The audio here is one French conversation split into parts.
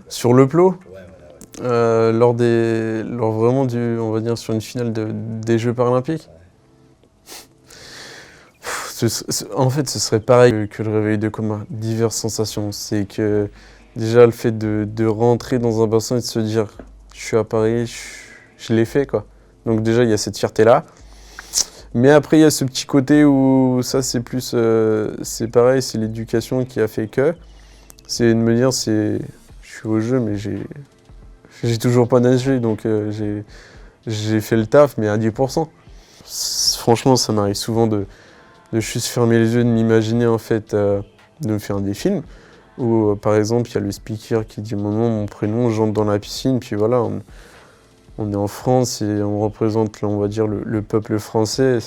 Sur le plot, lors vraiment on va dire sur une finale des Jeux Paralympiques. En fait, ce serait pareil que le réveil de coma, diverses sensations. C'est que déjà le fait de rentrer dans un bassin et de se dire, je suis à Paris, je l'ai fait quoi. Donc déjà il y a cette fierté-là. Mais après il y a ce petit côté où ça c'est plus, c'est pareil, c'est l'éducation qui a fait que. C'est de me dire, je suis au jeu mais j'ai toujours pas nagé, donc j'ai fait le taf mais à 10%. Franchement ça m'arrive souvent de juste fermer les yeux, de m'imaginer en fait, de me faire des films où par exemple il y a le speaker qui dit mon nom, mon prénom, j'entre dans la piscine, puis voilà, on est en France et on représente, on va dire, le peuple français.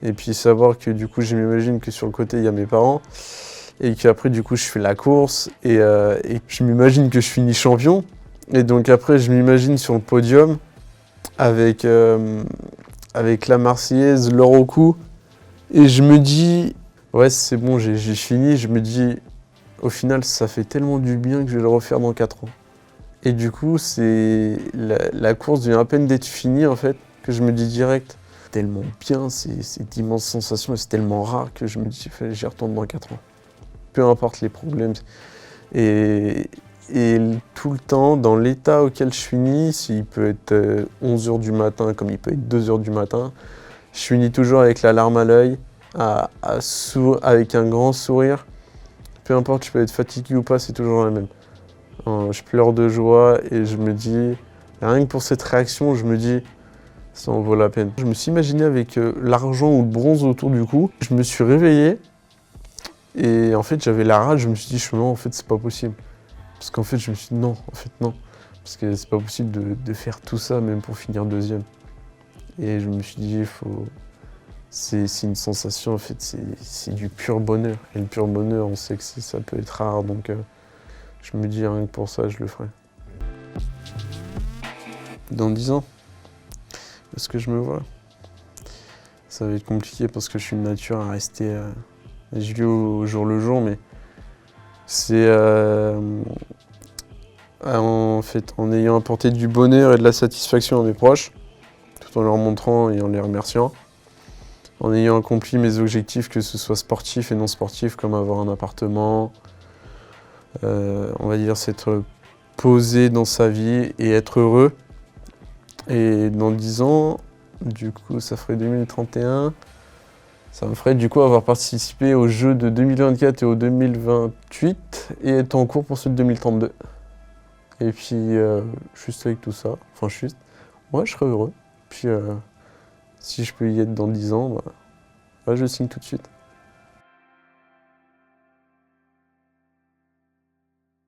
Et puis savoir que du coup je m'imagine que sur le côté il y a mes parents et qu'après du coup je fais la course et je m'imagine que je finis champion. Et donc après je m'imagine sur le podium avec la Marseillaise, l'or au cou. Et je me dis, ouais c'est bon, j'ai fini, je me dis, au final ça fait tellement du bien que je vais le refaire dans 4 ans. Et du coup, c'est la course vient à peine d'être finie en fait, que je me dis direct, tellement bien, c'est d'immenses sensations et c'est tellement rare que je me dis, j'y retourne dans 4 ans. Peu importe les problèmes. Et tout le temps, dans l'état auquel je finis, s'il peut être 11h du matin comme il peut être 2h du matin, je finis toujours avec la larme à l'œil, avec un grand sourire. Peu importe, je peux être fatigué ou pas, c'est toujours la même. Je pleure de joie et je me dis, rien que pour cette réaction, je me dis, ça en vaut la peine. Je me suis imaginé avec l'argent ou le bronze autour du cou. Je me suis réveillé et en fait j'avais la rage, je me suis dit, non, en fait c'est pas possible. Parce qu'en fait je me suis dit, non, en fait non. Parce que c'est pas possible de faire tout ça même pour finir deuxième. Et je me suis dit, c'est une sensation, en fait, c'est du pur bonheur. Et le pur bonheur, on sait que ça peut être rare, donc je me dis, rien que pour ça, je le ferai. Dans 10 ans, est-ce que je me vois? Ça va être compliqué parce que je suis une nature à rester... je vis au jour le jour, mais c'est en fait, en ayant apporté du bonheur et de la satisfaction à mes proches, tout en leur montrant et en les remerciant, en ayant accompli mes objectifs, que ce soit sportif et non sportif, comme avoir un appartement, on va dire s'être posé dans sa vie et être heureux. Et dans 10 ans, du coup ça ferait 2031, ça me ferait du coup avoir participé aux Jeux de 2024 et aux 2028 et être en cours pour ceux de 2032. Et puis juste avec tout ça, enfin juste, ouais je serais heureux. Puis si je peux y être dans 10 ans, bah, je signe tout de suite.